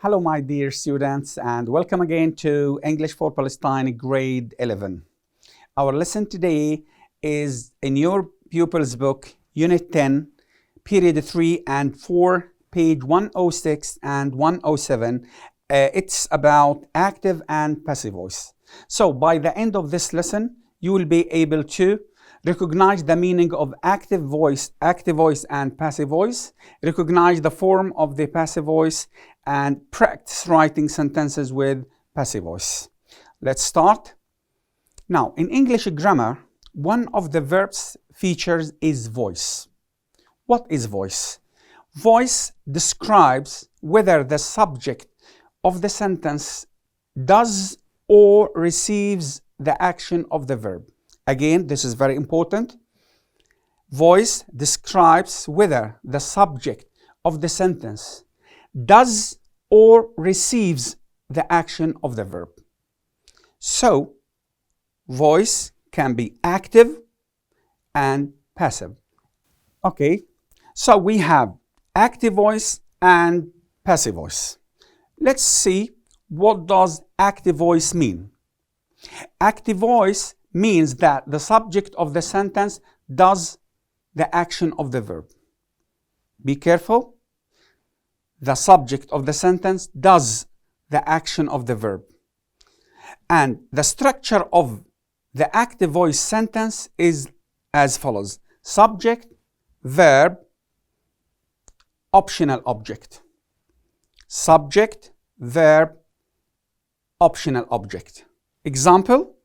Hello, my dear students, and welcome again to English for Palestine, grade 11. Our lesson today is in your pupils' book, Unit 10, period 3 and 4, page 106 and 107. It's about active and passive voice. So, by the end of this lesson, you will be able to recognize the meaning of active voice and passive voice, recognize the form of the passive voice, and practice writing sentences with passive voice. Let's start. Now, in English grammar, one of the verb's features is voice. What is voice? Voice describes whether the subject of the sentence does or receives the action of the verb. Again, this is very important. Voice describes whether the subject of the sentence does or receives the action of the verb. So, voice can be active and passive. Okay, so we have active voice and passive voice. Let's see, what does active voice mean? Active voice means that the subject of the sentence does the action of the verb. Be careful. The subject of the sentence does the action of the verb. And the structure of the active voice sentence is as follows: subject, verb, optional object. Subject, verb, optional object. Example: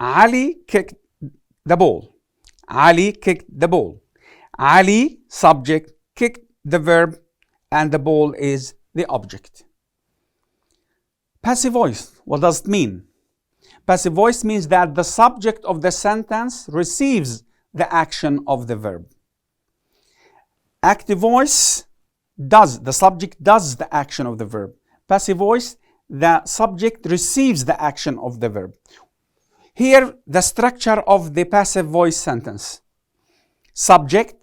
Ali kicked the ball. Ali kicked the ball. Ali, subject, kicked the verb, and the ball is the object. Passive voice, what does it mean? Passive voice means that the subject of the sentence receives the action of the verb. Active voice the subject does the action of the verb. Passive voice, the subject receives the action of the verb. Here, the structure of the passive voice sentence: subject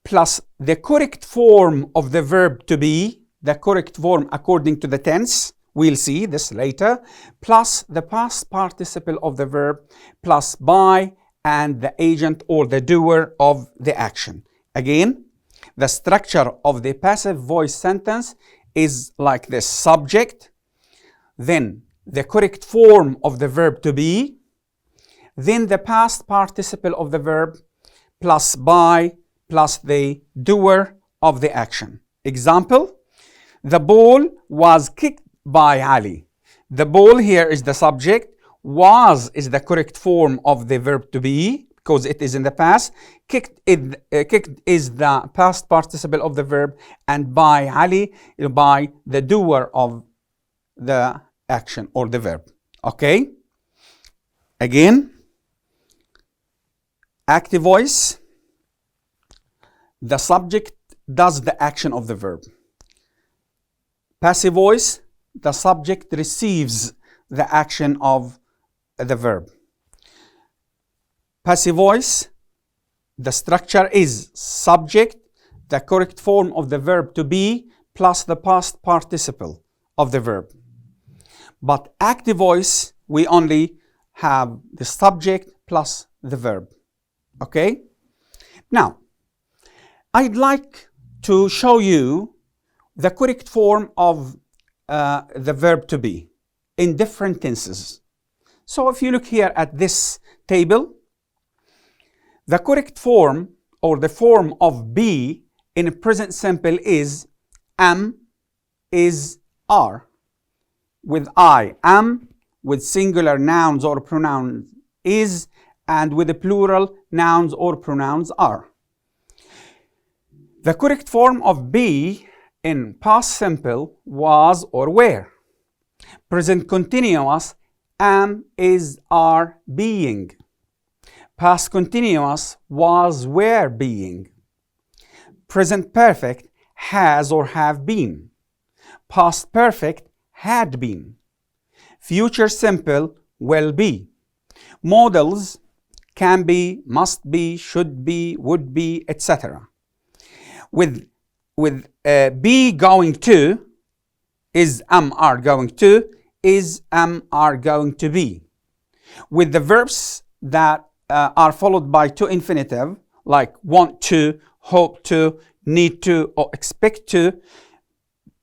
plus the correct form of the verb to be, the correct form according to the tense, we'll see this later, plus the past participle of the verb, plus by and the agent or the doer of the action. Again, the structure of the passive voice sentence is like this: subject, then the correct form of the verb to be, then the past participle of the verb, plus by, plus the doer of the action. Example: the ball was kicked by Ali. The ball here is the subject, was is the correct form of the verb to be because it is in the past, kicked is the past participle of the verb, and by Ali, by the doer of the action or the verb. Okay? Again, active voice, the subject does the action of the verb. Passive voice, the subject receives the action of the verb. Passive voice, the structure is subject, the correct form of the verb to be, plus the past participle of the verb. But active voice, we only have the subject plus the verb. Okay? Now, I'd like to show you the correct form of the verb to be in different tenses. So if you look here at this table, the correct form or the form of be in present simple is am, is, are. With I, am, with singular nouns or pronouns is, and with the plural nouns or pronouns are. The correct form of be in past simple was or were. Present continuous, am, is, are, being. Past continuous, was, were, being. Present perfect, has or have been. Past perfect, had been. Future simple, will be. Models, can be, must be, should be, would be, etc. With be going to is, am, are going to, is, am, are going to be. With the verbs that are followed by to infinitive, like want to, hope to, need to, or expect to,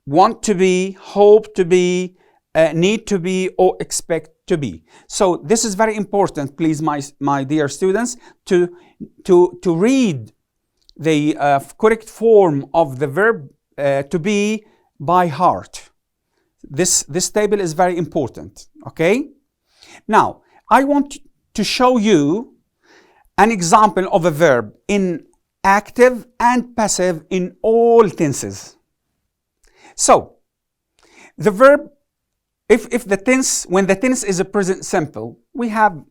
want to be, hope to be, need to be, or expect to be. So this is very important, please, my dear students, to read the correct form of the verb to be by heart. This table is very important, okay? Now, I want to show you an example of a verb in active and passive in all tenses. So, the verb, if the tense, when the tense is a present simple, we have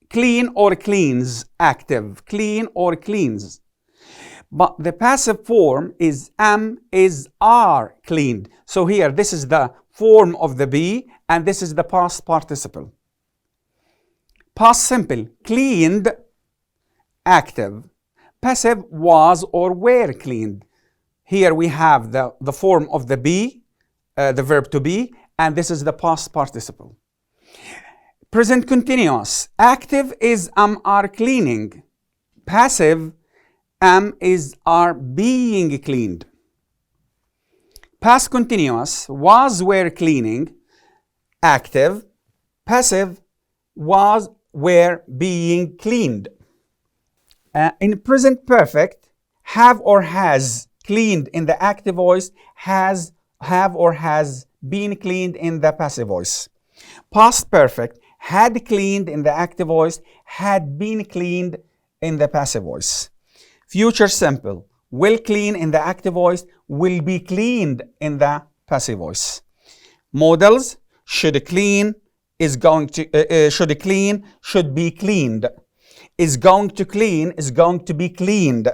clean or cleans, active, clean or cleans. But the passive form is am, is, are cleaned. So here, this is the form of the be, and this is the past participle. Past simple, cleaned, active. Passive, was or were cleaned. Here we have the form of the be, the verb to be, and this is the past participle. Present continuous, active is, am, are cleaning. Passive, am, is, are being cleaned. Past continuous, was, were cleaning. Active. Passive, was, were being cleaned. In present perfect, have or has cleaned in the active voice, has, have or has been cleaned in the passive voice. Past perfect, had cleaned in the active voice, had been cleaned in the passive voice. Future simple, will clean in the active voice, will be cleaned in the passive voice. Modals, should clean, is going to, should clean, should be cleaned. Is going to clean, is going to be cleaned.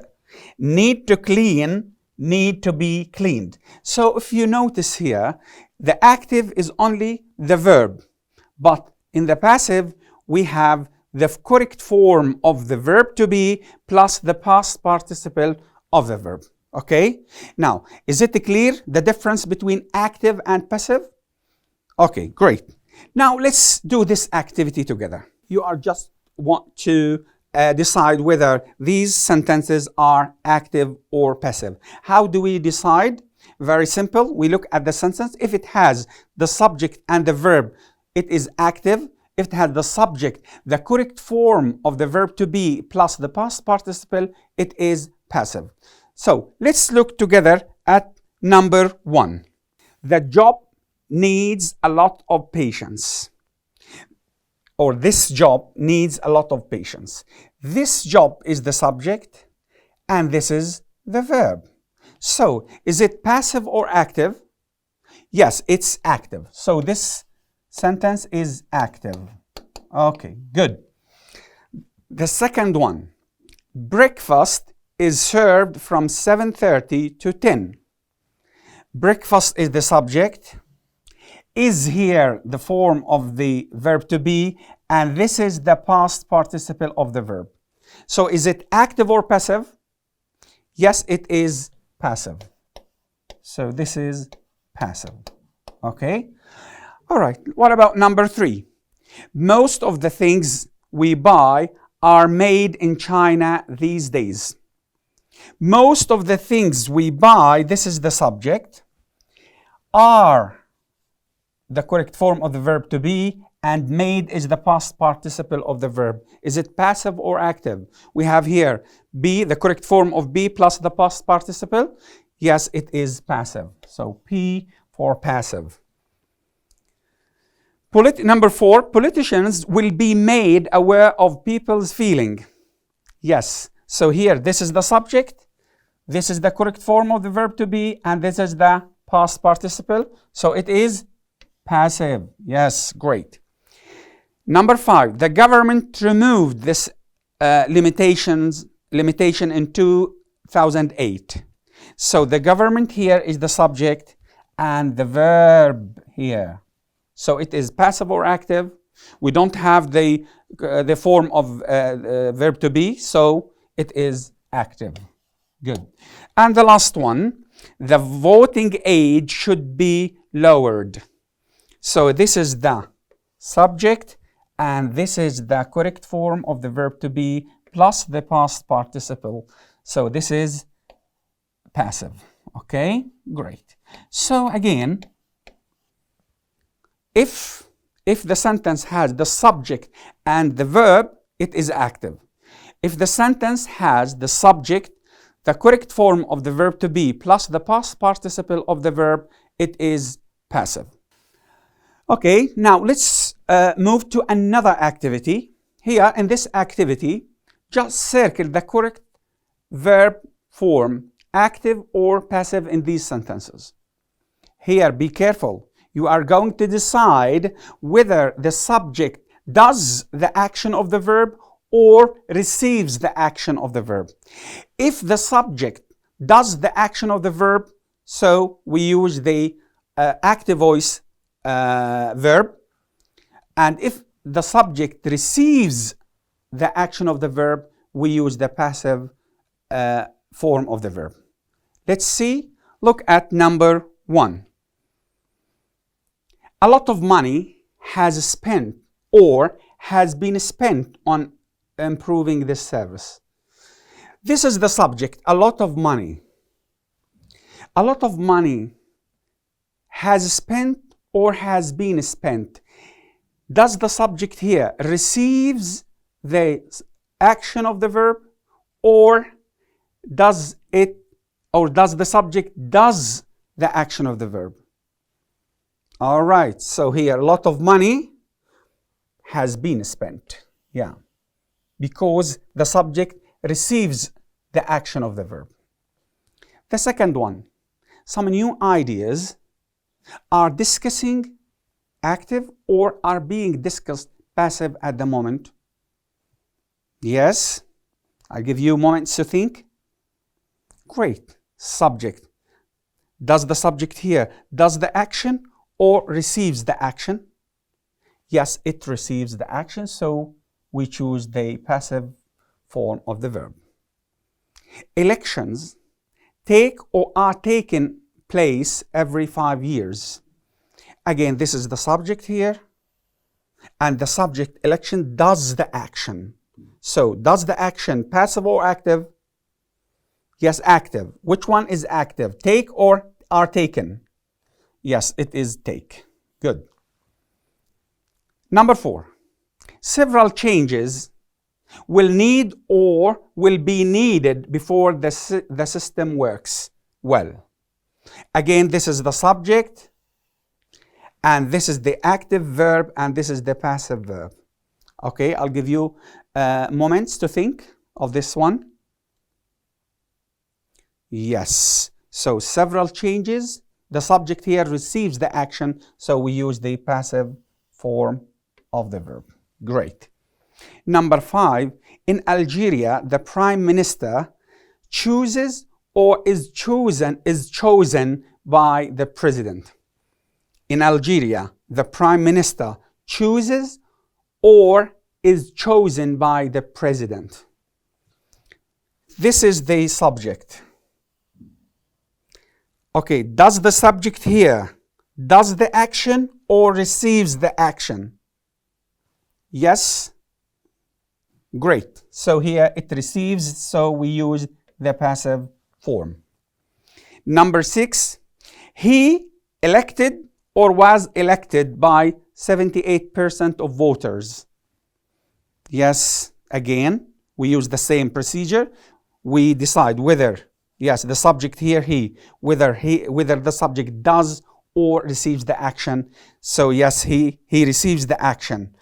Need to clean, need to be cleaned. So if you notice here, the active is only the verb, but in the passive, we have the correct form of the verb to be plus the past participle of the verb. Okay? Now, is it clear the difference between active and passive? Okay, great. Now, let's do this activity together. You are just want to decide whether these sentences are active or passive. How do we decide? Very simple. We look at the sentence. If it has the subject and the verb, it is active. If it has the subject, the correct form of the verb to be plus the past participle, it is passive. So let's look together at number 1. The job needs a lot of patience. Or this job needs a lot of patience. This job is the subject and this is the verb. So, is it passive or active? Yes, it's active. So this sentence is active. Okay, good. The second one. Breakfast is served from 7:30 to 10. Breakfast is the subject. Is here the form of the verb to be, and this is the past participle of the verb. So is it active or passive? Yes, it is passive. So this is passive. Okay? All right. What about number 3? Most of the things we buy are made in China these days. Most of the things we buy, this is the subject, are the correct form of the verb to be, and made is the past participle of the verb. Is it passive or active? We have here be, the correct form of be plus the past participle. Yes, it is passive. So P for passive. Number 4, politicians will be made aware of people's feeling. Yes. So here, this is the subject. This is the correct form of the verb to be, and this is the past participle. So it is passive. Yes, great. Number 5, the government removed this limitation in 2008. So the government here is the subject and the verb here. So it is passive or active. We don't have the form of verb to be, so it is active. Good. And the last one, the voting age should be lowered. So this is the subject, and this is the correct form of the verb to be plus the past participle. So this is passive. Okay, great. So again, if the sentence has the subject and the verb, it is active. If the sentence has the subject, the correct form of the verb to be plus the past participle of the verb, it is passive. Okay, now let's move to another activity. Here in this activity, just circle the correct verb form, active or passive, in these sentences. Here, be careful. You are going to decide whether the subject does the action of the verb or receives the action of the verb. If the subject does the action of the verb, so we use the active voice verb. And if the subject receives the action of the verb, we use the passive form of the verb. Let's see. Look at number 1. A lot of money has spent or has been spent on improving this service. This is the subject, a lot of money. A lot of money has spent or has been spent. Does the subject here receives the action of the verb, or does the subject does the action of the verb? All right, so here a lot of money has been spent. Yeah, because the subject receives the action of the verb. The second one, some new ideas are discussing active or are being discussed passive at the moment. Yes, I'll give you moments to think. Great. Subject. Does the subject here does the action or receives the action? Yes, it receives the action, so we choose the passive form of the verb. Elections take or are taken place every 5 years. Again, this is the subject here, and the subject election does the action. So, does the action passive or active? Yes, active. Which one is active? Take or are taken? Yes, it is take. Good. Number 4. Several changes will need or will be needed before the system works well. Again, this is the subject, and this is the active verb, and this is the passive verb. Okay, I'll give you moments to think of this one. Yes, so several changes. The subject here receives the action, so we use the passive form of the verb. Great. Number 5, in Algeria, the Prime Minister chooses or is chosen by the President. In Algeria, the Prime Minister chooses or is chosen by the President. This is the subject. Okay, does the subject here does the action or receives the action? Yes. Great. So here it receives, so we use the passive form. Number 6, he elected or was elected by 78% of voters. Yes, again, we use the same procedure. We decide whether, yes, the subject here, whether the subject does or receives the action. So yes, he receives the action.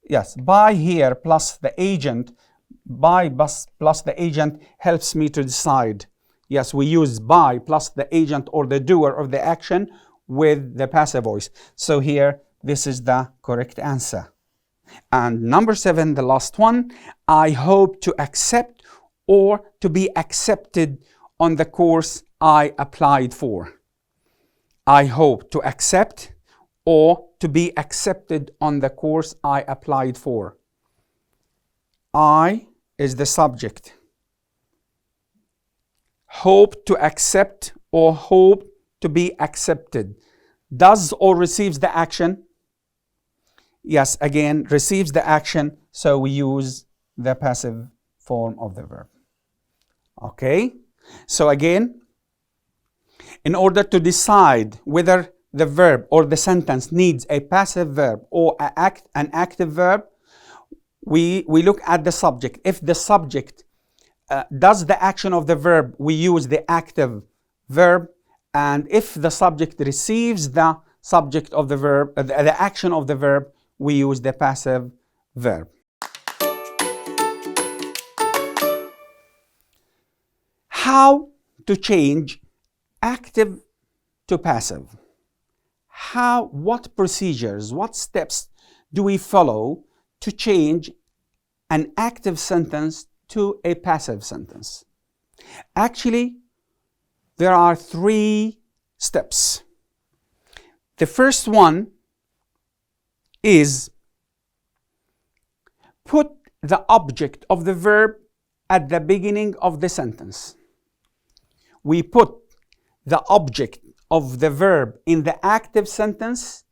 Yes, by here plus the agent, by plus the agent helps me to decide. Yes, we use by plus the agent or the doer of the action with the passive voice. So here, this is the correct answer. And number 7, the last one, I hope to accept or to be accepted on the course I applied for. I hope to accept or to be accepted on the course I applied for. I is the subject. Hope to accept or hope to be accepted. does or receives the action? Yes, again, receives the action, so we use the passive form of the verb. Okay? So again, in order to decide whether the verb or the sentence needs a passive verb or an active verb, we look at the subject. If the subject does the action of the verb, we use the active verb. And if the subject receives the subject of the verb, the action of the verb, we use the passive verb. How to change active to passive? What procedures, what steps do we follow to change an active sentence to a passive sentence? Actually, there are 3 steps. The first one is put the object of the verb at the beginning of the sentence. We put the object of the verb in the active sentence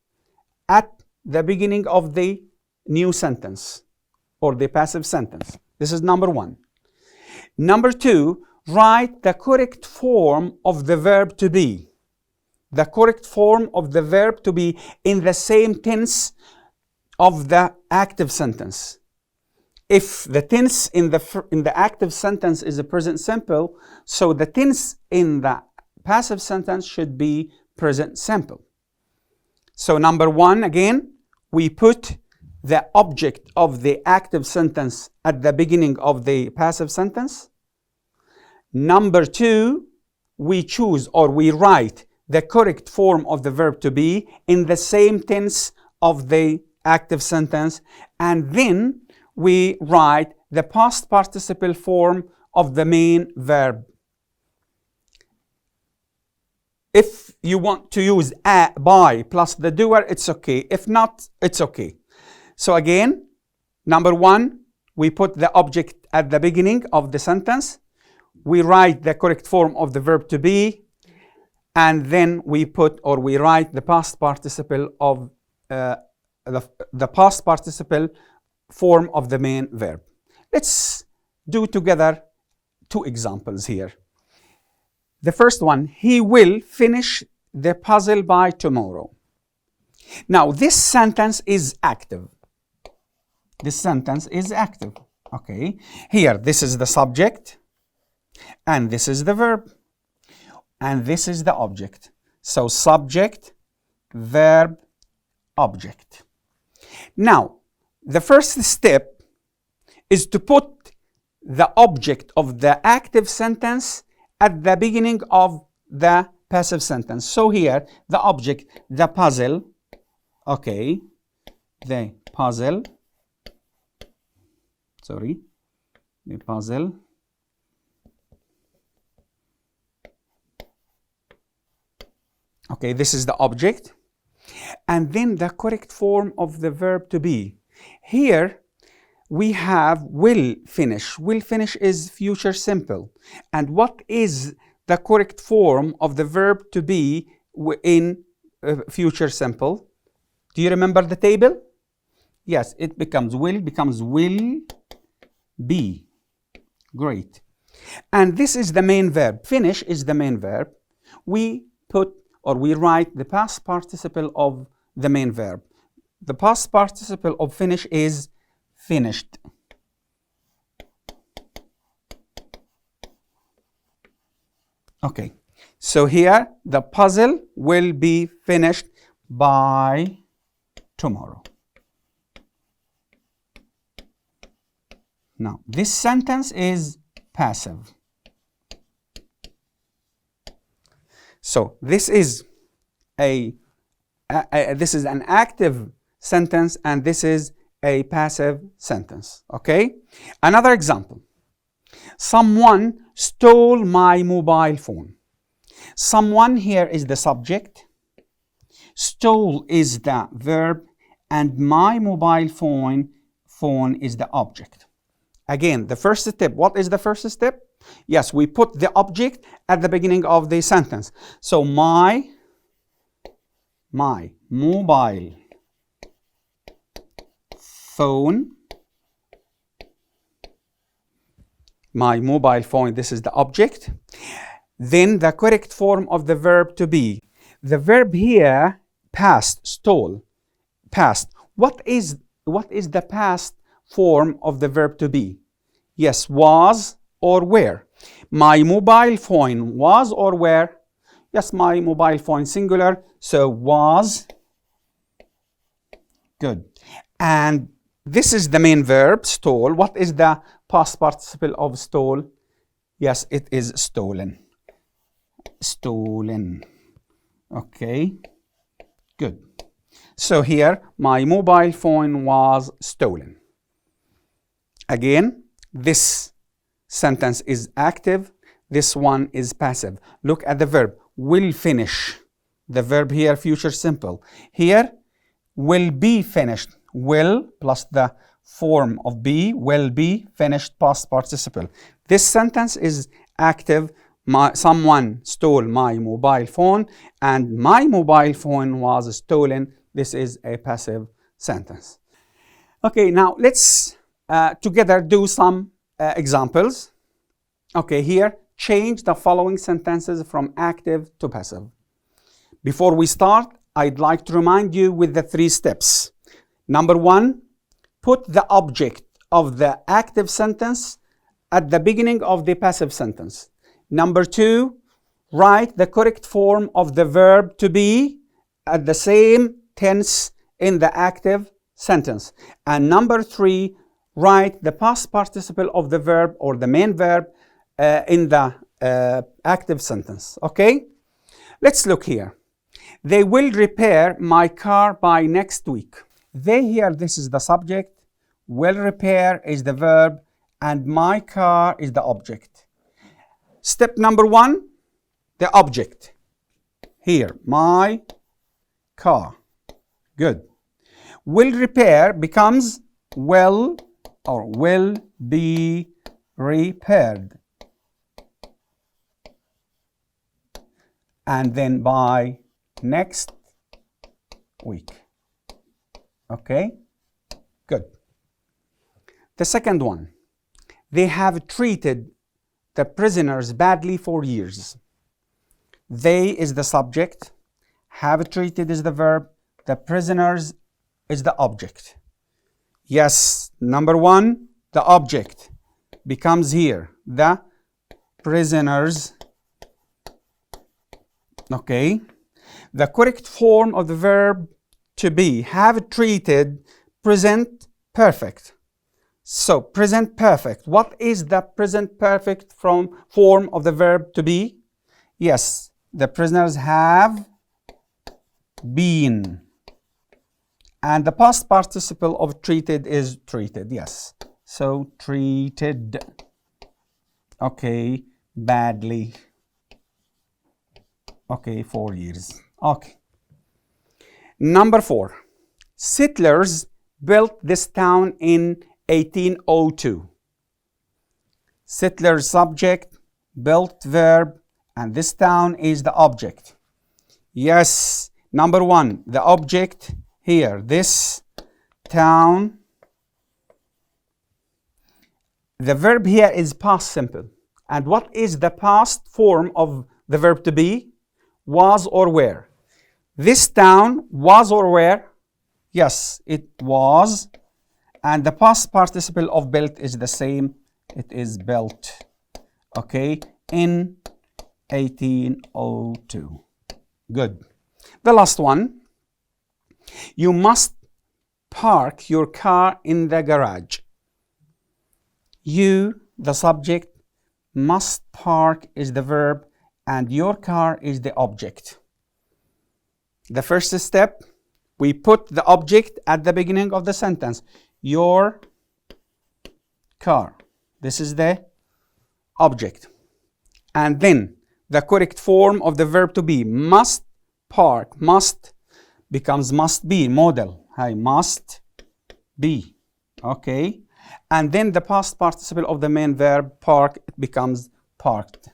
at the beginning of the new sentence or the passive sentence. This is number 1. Number 2, write the correct form of the verb to be. The correct form of the verb to be in the same tense of the active sentence. If the tense in the active sentence is a present simple, so the tense in the passive sentence should be present simple. So number 1, again, we put the object of the active sentence at the beginning of the passive sentence. Number 2, we choose or we write the correct form of the verb to be in the same tense of the active sentence. And then we write the past participle form of the main verb. If you want to use by plus the doer, it's okay. If not, it's okay. So again, number 1, we put the object at the beginning of the sentence. We write the correct form of the verb to be, and then we put or we write the past participle of the past participle form of the main verb. Let's do together 2 examples here. The first one, he will finish the puzzle by tomorrow. Now, this sentence is active. This sentence is active. Okay. Here, this is the subject, and this is the verb, and this is the object. So, subject, verb, object. Now, the first step is to put the object of the active sentence at the beginning of the passive sentence. So here, the object, the puzzle, okay, the puzzle, the puzzle, okay, this is the object, and then the correct form of the verb to be. Here, we have will finish. Will finish is future simple. And what is the correct form of the verb to be in future simple? Do you remember the table? Yes, it becomes will be. Great. And this is the main verb. Finish is the main verb. We put or we write the past participle of the main verb. The past participle of finish is finished. Okay, so here the puzzle will be finished by tomorrow. Now, this sentence is passive. So this is this is an active sentence, and this is a passive sentence. Okay? Another example. Someone stole my mobile phone. Someone here is the subject. Stole is the verb, and my mobile phone is the object. Again, the first step. What is the first step? Yes, we put the object at the beginning of the sentence. So my my mobile phone. My mobile phone, this is the object. Then the correct form of the verb to be. The verb here, past, stole, past. What is the past form of the verb to be? Yes, was or were. My mobile phone was or were? Yes, my mobile phone, singular, so was. Good. And this is the main verb, stole. What is the past participle of stole? Yes, it is stolen. Stolen. Okay, good. So here, my mobile phone was stolen. Again, this sentence is active. This one is passive. Look at the verb, will finish. The verb here, future simple. Here, will be finished. Will plus the form of be, will be finished past participle. This sentence is active. Someone stole my mobile phone and my mobile phone was stolen. This is a passive sentence. Okay, now let's together do some examples. Okay, here, change the following sentences from active to passive. Before we start, I'd like to remind you with the 3 steps. Number 1, put the object of the active sentence at the beginning of the passive sentence. Number 2, write the correct form of the verb to be at the same tense in the active sentence. And number 3, write the past participle of the verb or the main verb in the active sentence. Okay? Let's look here. They will repair my car by next week. They here, this is the subject, will repair is the verb, and my car is the object. Step number 1, the object. Here, my car. Good. Will repair becomes will or will be repaired. And then by next week. Okay? Good. The second one. They have treated the prisoners badly for years. They is the subject. Have treated is the verb. The prisoners is the object. Yes, number 1, the object becomes here. The prisoners. Okay. The correct form of the verb to be, have treated, present perfect. So, present perfect. What is the present perfect form of the verb to be? Yes, the prisoners have been. And the past participle of treated is treated, yes. So, treated. Okay, badly. Okay, 4 years. Okay. Number 4. Settlers built this town in 1802. Settlers subject, built verb, and this town is the object. Yes, number 1, the object here, this town. The verb here is past simple. And what is the past form of the verb to be? Was or were. This town was or were? Yes, it was. And the past participle of built is the same. It is built. Okay, in 1802. Good. The last one. You must park your car in the garage. You, the subject, must park is the verb, and your car is the object. The first step, we put the object at the beginning of the sentence. Your car. This is the object. And then the correct form of the verb to be, must park. Must becomes must be, model. Hi, must be. Okay. And then the past participle of the main verb, park, it becomes parked.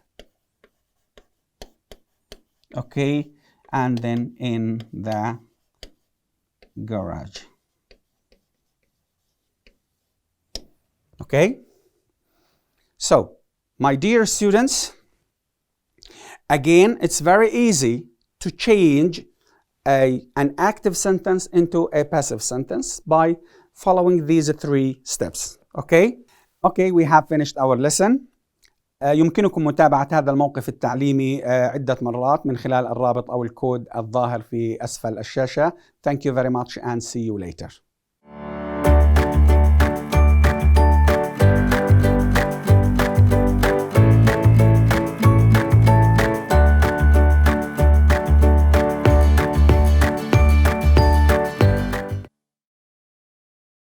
Okay. and then in the garage. Okay? So, my dear students, again, it's very easy to change an active sentence into a passive sentence by following these 3 steps. Okay? Okay, we have finished our lesson. يمكنكم متابعة هذا الموقف التعليمي عدة مرات من خلال الرابط أو الكود الظاهر في أسفل الشاشة. Thank you very much and see you later.